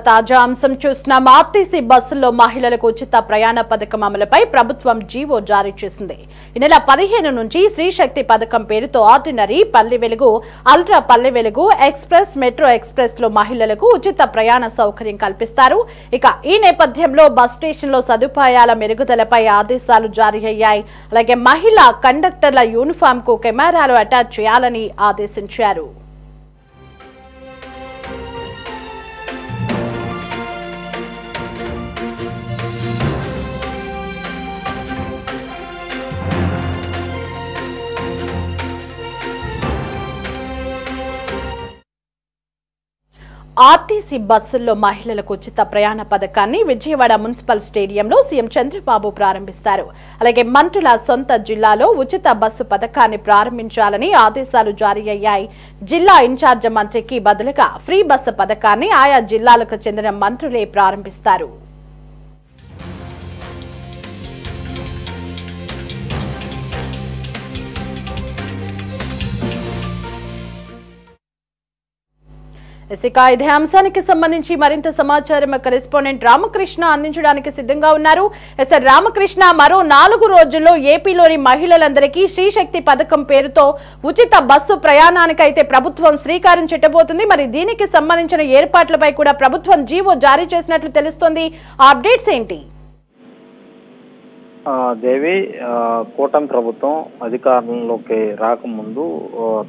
తాజా అంశం చూస్తున్నాం. ఆర్టీసీ బస్సుల్లో మహిళలకు ఉచిత ప్రయాణ పథకం అమలుపై ప్రభుత్వం జీవో జారీ చేసింది. ఈ నెల 15 నుంచి శ్రీశక్తి పథకం పేరుతో ordinary, Palle Velugu, ultra Palle Velugu, express, metro express లో మహిళలకు ఉచిత ప్రయాణ సౌకర్యం కల్పిస్తారు. ఇక ఈ నేపథ్యంలో బస్ స్టేషన్లో సదుపాయాల మెరుగుదలపై ఆదేశాలు జారీ అయ్యాయి. అలాగే మహిళా కండక్టర్ల యూనిఫామ్ కు కెమెరాలు అటాచ్ చేయాలని ఆదేశించారు. ఆర్టీసీ బస్సుల్లో మహిళలకు ఉచిత ప్రయాణ పథకాన్ని విజయవాడ మున్సిపల్ స్టేడియంలో సీఎం చంద్రబాబు ప్రారంభిస్తారు. అలాగే మంత్రుల సొంత జిల్లాలో ఉచిత బస్సు పథకాన్ని ప్రారంభించాలని ఆదేశాలు జారీ అయ్యాయి. జిల్లా ఇన్ఛార్జ్ మంత్రికి బదులుగా ఫ్రీ బస్సు పథకాన్ని ఆయా జిల్లాలకు చెందిన మంత్రులే ప్రారంభిస్తారు. ఇదే అంశానికి సంబంధించి మరింత సమాచారం కరెస్పాండెంట్ రామకృష్ణ అందించడానికి సిద్ధంగా ఉన్నారు. రామకృష్ణ, మరో 4 రోజుల్లో ఏపీలోని మహిళలందరికీ శ్రీశక్తి పథకం పేరుతో ఉచిత బస్సు ప్రయాణానికైతే ప్రభుత్వం శ్రీకారం చుట్టబోతుంది. మరి దీనికి సంబంధించిన ఏర్పాట్లపై కూడా ప్రభుత్వం జీవో జారీ చేసినట్లు తెలుస్తోంది. ఆ అప్డేట్స్ ఏంటి? దేవి, కూటమి ప్రభుత్వం అధికారంలోకి రాకముందు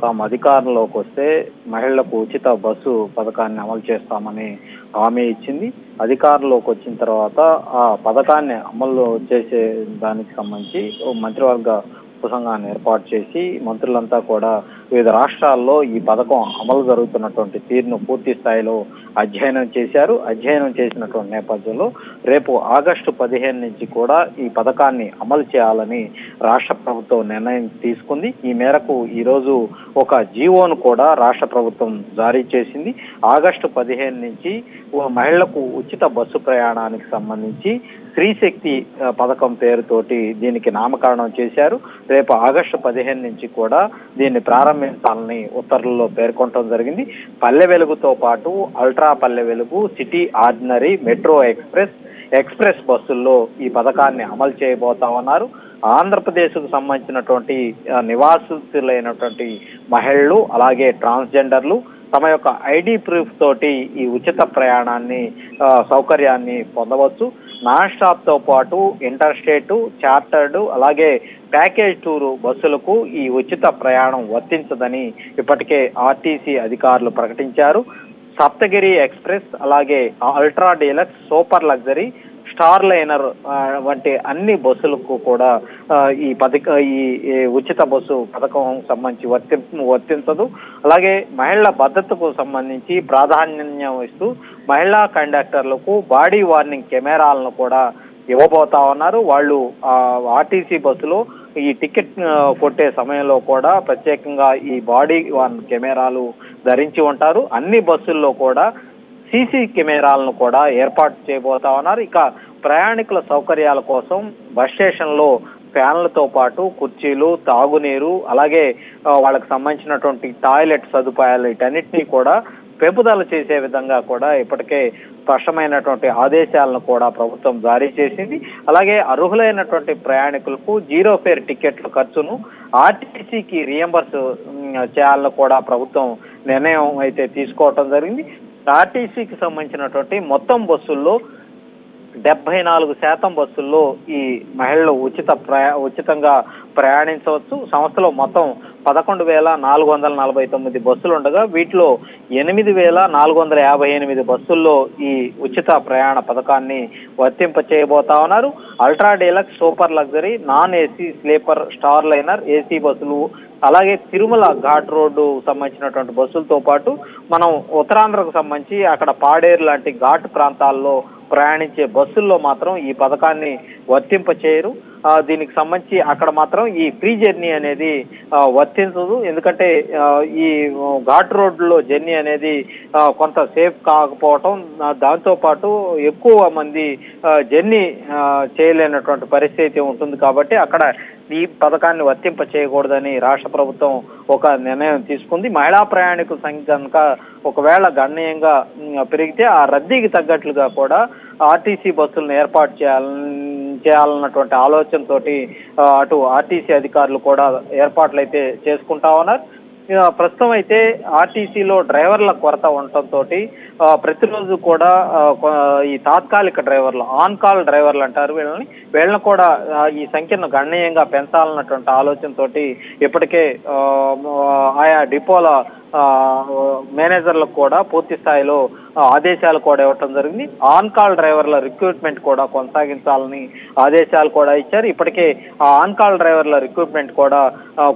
తాము అధికారంలోకి వస్తే మహిళలకు ఉచిత బస్సు పథకాన్ని అమలు చేస్తామని హామీ ఇచ్చింది. అధికారంలోకి వచ్చిన తర్వాత ఆ పథకాన్ని అమలు చేసే దానికి సంబంధించి మంత్రివర్గ ఉపసంఘాన్ని ఏర్పాటు చేసి మంత్రులంతా కూడా వివిధ రాష్ట్రాల్లో ఈ పథకం అమలు జరుగుతున్నటువంటి తీరును పూర్తి స్థాయిలో అధ్యయనం చేశారు. అధ్యయనం చేసినటువంటి నేపథ్యంలో రేపు ఆగస్టు 15 నుంచి కూడా ఈ పథకాన్ని అమలు చేయాలని రాష్ట్ర ప్రభుత్వం నిర్ణయం తీసుకుంది. ఈ మేరకు ఈరోజు ఒక జీవోను కూడా రాష్ట్ర ప్రభుత్వం జారీ చేసింది. ఆగస్టు 15 నుంచి మహిళలకు ఉచిత బస్సు ప్రయాణానికి సంబంధించి శ్రీశక్తి పథకం పేరుతోటి దీనికి నామకరణం చేశారు. రేపు ఆగస్టు 15 నుంచి కూడా దీన్ని ప్రారంభించాలని ఉత్తర్వుల్లో పేర్కొనడం జరిగింది. పల్లె వెలుగుతో పాటు ultra Palle Velugu, city ordinary, metro express బస్సుల్లో ఈ పథకాన్ని అమలు చేయబోతామన్నారు. ఆంధ్రప్రదేశ్కు సంబంధించినటువంటి నివాసితులైనటువంటి మహిళలు అలాగే ట్రాన్స్జెండర్లు తమ యొక్క ఐడి ప్రూఫ్ తోటి ఈ ఉచిత ప్రయాణాన్ని సౌకర్యాన్ని పొందవచ్చు. నాన్ స్టాప్ తో పాటు ఇంటర్ స్టేట్, చార్టర్డ్ అలాగే ప్యాకేజ్ టూర్ బస్సులకు ఈ ఉచిత ప్రయాణం వర్తించదని ఇప్పటికే ఆర్టీసీ అధికారులు ప్రకటించారు. సప్తగిరి ఎక్స్ప్రెస్ అలాగే ultra deluxe, super luxury, star liner వంటి అన్ని బస్సులకు కూడా ఈ ఉచిత బస్సు పథకం సంబంధించి వర్తించదు. అలాగే మహిళల భద్రతకు సంబంధించి ప్రాధాన్యం ఇస్తూ మహిళా కండక్టర్లకు బాడీ వార్నింగ్ కెమెరాలను కూడా ఇవ్వబోతా ఉన్నారు. వాళ్ళు ఆర్టీసీ బస్సులో ఈ టికెట్ కొట్టే సమయంలో కూడా ప్రత్యేకంగా ఈ బాడీ వార్న్ కెమెరాలు ధరించి ఉంటారు. అన్ని బస్సుల్లో కూడా సీసీ కెమెరాలను కూడా ఏర్పాటు చేయబోతా ఉన్నారు. ఇక ప్రయాణికుల సౌకర్యాల కోసం బస్ స్టేషన్లో ఫ్యాన్లతో పాటు కుర్చీలు, తాగునీరు అలాగే వాళ్ళకి సంబంధించినటువంటి టాయిలెట్ సదుపాయాలు వీటన్నిటినీ కూడా పెంపుదల చేసే విధంగా కూడా ఇప్పటికే స్పష్టమైనటువంటి ఆదేశాలను కూడా ప్రభుత్వం జారీ చేసింది. అలాగే అర్హులైనటువంటి ప్రయాణికులకు 0 ఫేర్ టికెట్ల ఖర్చును ఆర్టీసీకి రియంబర్స్ చేయాలని కూడా ప్రభుత్వం నిర్ణయం అయితే తీసుకోవటం జరిగింది. ఆర్టీసీకి సంబంధించినటువంటి మొత్తం బస్సుల్లో 74% బస్సుల్లో ఈ మహిళలు ఉచితంగా ప్రయాణించవచ్చు. సంస్థలో మొత్తం 11,449 బస్సులు ఉండగా వీటిలో 8,458 బస్సుల్లో ఈ ఉచిత ప్రయాణ పథకాన్ని వర్తింప చేయబోతా ఉన్నారు. Ultra deluxe, super luxury, non AC, sleeper, star liner, AC బస్సులు అలాగే తిరుమల ఘాట్ రోడ్డు సంబంధించినటువంటి బస్సులతో పాటు మనం ఉత్తరాంధ్రకు సంబంధించి అక్కడ పాడేరు లాంటి ఘాట్ ప్రాంతాల్లో ప్రయాణించే బస్సుల్లో మాత్రం ఈ పథకాన్ని వర్తింప చేయరు. దీనికి సంబంధించి అక్కడ మాత్రం ఈ ఫ్రీ జర్నీ అనేది వర్తించదు. ఎందుకంటే ఈ ఘాట్ రోడ్లో జర్నీ అనేది కొంత సేఫ్ కాకపోవటం, దాంతో పాటు ఎక్కువ మంది జర్నీ చేయలేనటువంటి పరిస్థితి ఉంటుంది. కాబట్టి అక్కడ ఈ పథకాన్ని వర్తింప చేయకూడదని రాష్ట్ర ప్రభుత్వం ఒక నిర్ణయం తీసుకుంది. మహిళా ప్రయాణికుల సంఖ్య కనుక ఒకవేళ గణనీయంగా పెరిగితే ఆ రద్దీకి తగ్గట్లుగా కూడా ఆర్టీసీ బస్సులను ఏర్పాటు చేయాలన్నటువంటి ఆలోచనతోటి అటు ఆర్టీసీ అధికారులు కూడా ఏర్పాట్లు అయితే చేసుకుంటా ఉన్నారు. ప్రస్తుతం అయితే ఆర్టీసీలో డ్రైవర్ల కొరత ఉండటంతో ప్రతిరోజు కూడా ఈ తాత్కాలిక డ్రైవర్లు, ఆన్ కాల్ డ్రైవర్లు అంటారు వీళ్ళని కూడా ఈ సంఖ్యను గణనీయంగా పెంచాలన్నటువంటి ఆలోచనతో ఇప్పటికే ఆయా డిపోల మేనేజర్లకు కూడా పూర్తి స్థాయిలో ఆదేశాలు కూడా ఇవ్వటం జరిగింది. ఆన్ కాల్ డ్రైవర్ల రిక్రూట్మెంట్ కూడా కొనసాగించాలని ఆదేశాలు కూడా ఇచ్చారు. ఇప్పటికే ఆ ఆన్ కాల్ డ్రైవర్ల రిక్రూట్మెంట్ కూడా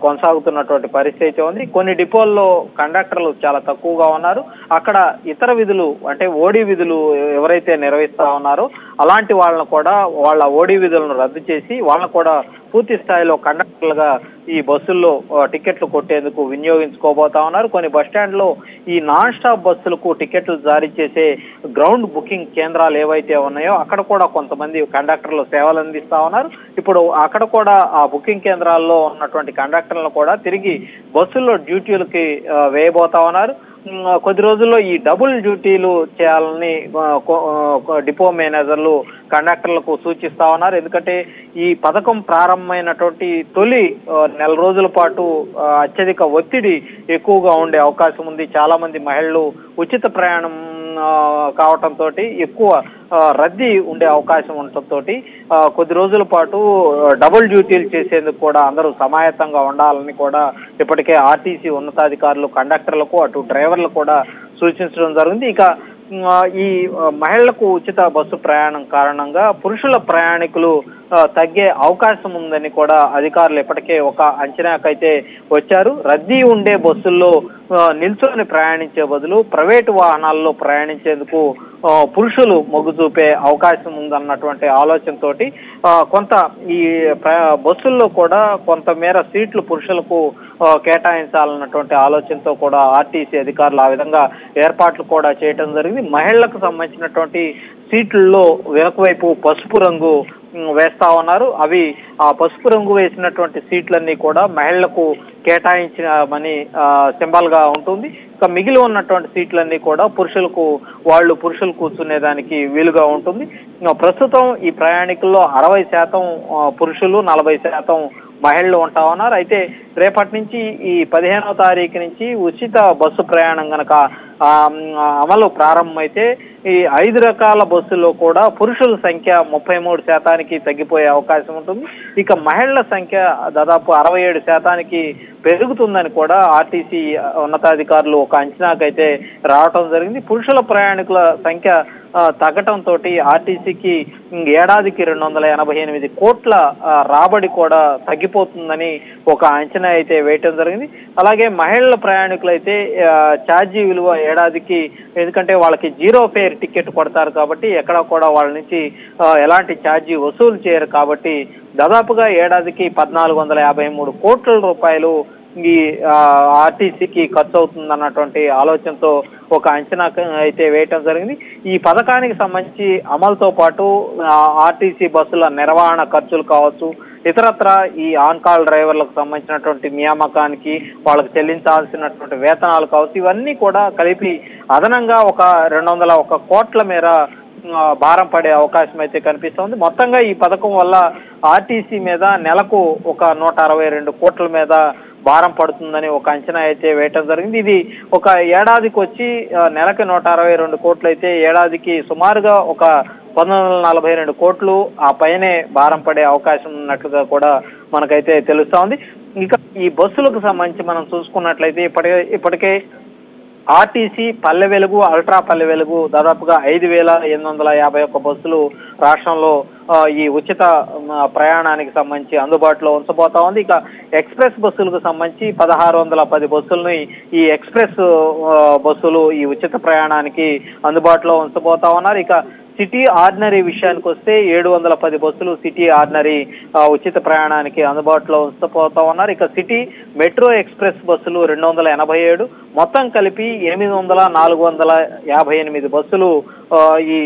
కొనసాగుతున్నటువంటి పరిస్థితి ఉంది. కొన్ని డిపోల్లో కండక్టర్లు చాలా తక్కువగా ఉన్నారు. అక్కడ ఇతర విధులు అంటే ఓడి విధులు ఎవరైతే నిర్వహిస్తా ఉన్నారో అలాంటి వాళ్ళను కూడా వాళ్ళ ఓడి విధులను రద్దు చేసి వాళ్ళను కూడా పూర్తి స్థాయిలో కండక్టర్లుగా ఈ బస్సుల్లో టికెట్లు కొట్టేందుకు వినియోగించుకోబోతా ఉన్నారు. కొన్ని బస్టాండ్లో ఈ నాన్ స్టాప్ బస్సులకు టికెట్లు జారీ చేసే గ్రౌండ్ బుకింగ్ కేంద్రాలు ఏవైతే ఉన్నాయో అక్కడ కూడా కొంతమంది కండక్టర్లు సేవలు అందిస్తా ఉన్నారు. ఇప్పుడు అక్కడ కూడా ఆ బుకింగ్ కేంద్రాల్లో ఉన్నటువంటి కండక్టర్లను కూడా తిరిగి బస్సుల్లో డ్యూటీలకి వేయబోతా ఉన్నారు. కొద్ది రోజుల్లో ఈ డబుల్ డ్యూటీలు చేయాలని డిపో మేనేజర్లు కండక్టర్లకు సూచిస్తా ఉన్నారు. ఎందుకంటే ఈ పథకం ప్రారంభమైనటువంటి తొలి నెల రోజుల పాటు అత్యధిక ఒత్తిడి ఎక్కువగా ఉండే అవకాశం ఉంది. చాలా మంది మహిళలు ఉచిత ప్రయాణం కావటంతో ఎక్కువ రద్దీ ఉండే అవకాశం ఉండటంతో కొద్ది రోజుల పాటు డబుల్ డ్యూటీలు చేసేందుకు కూడా అందరూ సమాయత్తంగా ఉండాలని కూడా ఇప్పటికే ఆర్టీసీ ఉన్నతాధికారులు కండక్టర్లకు అటు డ్రైవర్లు కూడా సూచించడం జరిగింది. ఇక ఈ మహిళలకు ఉచిత బస్సు ప్రయాణం కారణంగా పురుషుల ప్రయాణికులు తగ్గే అవకాశం ఉందని కూడా అధికారులు ఇప్పటికే ఒక అంచనాకైతే వచ్చారు. రద్దీ ఉండే బస్సుల్లో నిల్చొని ప్రయాణించే బదులు ప్రైవేటు వాహనాల్లో ప్రయాణించేందుకు పురుషులు మొగ్గు చూపే అవకాశం ఉందన్నటువంటి ఆలోచనతో కొంత ఈ బస్సుల్లో కూడా కొంతమేర సీట్లు పురుషులకు కేటాయించాలన్నటువంటి ఆలోచనతో కూడా ఆర్టీసీ అధికారులు ఆ విధంగా ఏర్పాట్లు కూడా చేయటం జరిగింది. మహిళలకు సంబంధించినటువంటి సీట్లలో వెనుక వైపు పసుపు రంగు వేస్తా ఉన్నారు. అవి ఆ పసుపు రంగు వేసినటువంటి సీట్లన్నీ కూడా మహిళలకు కేటాయించమని సింబల్ గా ఉంటుంది. ఇక మిగిలి ఉన్నటువంటి సీట్లన్నీ కూడా పురుషులు కూర్చునేదానికి వీలుగా ఉంటుంది. ప్రస్తుతం ఈ ప్రయాణికుల్లో 60% పురుషులు, 40% మహిళలు ఉంటా ఉన్నారు. అయితే రేపటి నుంచి ఈ 15వ తారీఖు నుంచి ఉచిత బస్సు ప్రయాణం గనక అమలు ప్రారంభమైతే ఈ 5 రకాల బస్సుల్లో కూడా పురుషుల సంఖ్య 33% తగ్గిపోయే అవకాశం ఉంటుంది. ఇక మహిళల సంఖ్య దాదాపు 67% పెరుగుతుందని కూడా ఆర్టీసీ ఉన్నతాధికారులు ఒక అంచనాకైతే రావటం జరిగింది. పురుషుల ప్రయాణికుల సంఖ్య తగ్గటంతో ఆర్టీసీకి ఏడాదికి 288 కోట్ల రాబడి కూడా తగ్గిపోతుందని ఒక అంచనా అయితే వేయటం జరిగింది. అలాగే మహిళల ప్రయాణికులైతే ఛార్జీ విలువ ఏడాదికి, ఎందుకంటే వాళ్ళకి జీరో ఫేర్ టికెట్ కొడతారు కాబట్టి ఎక్కడ కూడా వాళ్ళ నుంచి ఎలాంటి ఛార్జీ వసూలు చేయరు కాబట్టి దాదాపుగా ఏడాదికి 1453 కోట్ల రూపాయలు ఈ ఆర్టీసీకి ఖర్చు అవుతుందన్నటువంటి ఆలోచనతో ఒక అంచనా అయితే వేయటం జరిగింది. ఈ పథకానికి సంబంధించి అమలుతో పాటు ఆర్టీసీ బస్సుల నిర్వహణ ఖర్చులు కావచ్చు, ఇతరత్ర ఈ ఆన్ కాల్ డ్రైవర్లకు సంబంధించినటువంటి నియామకానికి వాళ్ళకి చెల్లించాల్సినటువంటి వేతనాలు కావచ్చు, ఇవన్నీ కూడా కలిపి అదనంగా ఒక 201 కోట్ల మేర భారం పడే అవకాశం అయితే కనిపిస్తోంది. మొత్తంగా ఈ పథకం వల్ల ఆర్టీసీ మీద నెలకు ఒక 162 కోట్ల మీద భారం పడుతుందని ఒక అంచనా అయితే వేయటం జరిగింది. ఇది ఒక ఏడాదికి వచ్చి నెలకి 162 కోట్లు అయితే ఏడాదికి సుమారుగా ఒక 1942 కోట్లు ఆ పైనే భారం పడే అవకాశం ఉన్నట్లుగా కూడా మనకైతే తెలుస్తా ఉంది. ఇక ఈ బస్సులకు సంబంధించి మనం చూసుకున్నట్లయితే ఇప్పటికే ఆర్టీసీ పల్లె వెలుగు, అల్ట్రా పల్లె వెలుగు దాదాపుగా 5851 బస్సులు రాష్ట్రంలో ఈ ఉచిత ప్రయాణానికి సంబంధించి అందుబాటులో ఉంచబోతా ఉంది. ఇక ఎక్స్ప్రెస్ బస్సులకు సంబంధించి 1610 బస్సులని ఈ ఎక్స్ప్రెస్ బస్సులు ఈ ఉచిత ప్రయాణానికి అందుబాటులో ఉంచబోతా ఉన్నారు. ఇక సిటీ ఆర్డినరీ విషయానికి వస్తే 710 బస్సులు సిటీ ఆర్డినరీ ఉచిత ప్రయాణానికి అందుబాటులో ఉంచబోతా ఉన్నారు. ఇక సిటీ మెట్రో ఎక్స్ప్రెస్ బస్సులు 287, మొత్తం కలిపి 458 బస్సులు ఈ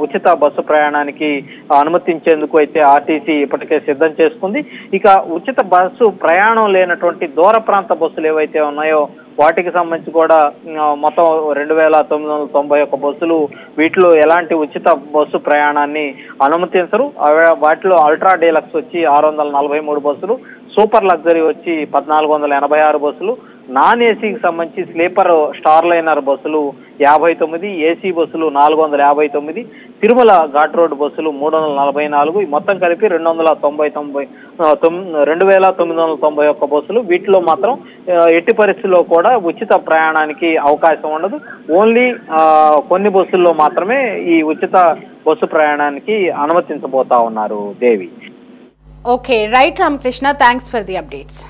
ఉచిత బస్సు ప్రయాణానికి అనుమతించేందుకు అయితే ఆర్టీసీ ఇప్పటికే సిద్ధం చేసుకుంది. ఇక ఉచిత బస్సు ప్రయాణం లేనటువంటి దూర ప్రాంత బస్సులు ఏవైతే ఉన్నాయో వాటికి సంబంధించి కూడా మొత్తం 2991 బస్సులు, వీటిలో ఎలాంటి ఉచిత బస్సు ప్రయాణాన్ని అనుమతించరు. వాటిలో అల్ట్రా డీలక్స్ వచ్చి 643 బస్సులు, సూపర్ లగ్జరీ వచ్చి 1486 బస్సులు, నాన్ ఏసీకి సంబంధించి స్లీపర్ స్టార్ లైనర్ బస్సులు 59, ఏసీ బస్సులు 459, తిరుమల ఘాట్ రోడ్ బస్సులు 344, మొత్తం కలిపి 2991 బస్సులు. వీటిలో మాత్రం ఎట్టి పరిస్థితుల్లో కూడా ఉచిత ప్రయాణానికి అవకాశం ఉండదు. ఓన్లీ కొన్ని బస్సుల్లో మాత్రమే ఈ ఉచిత బస్సు ప్రయాణానికి అనుమతించబోతా ఉన్నారు Devi. Okay, right Ramakrishna, thanks for the updates.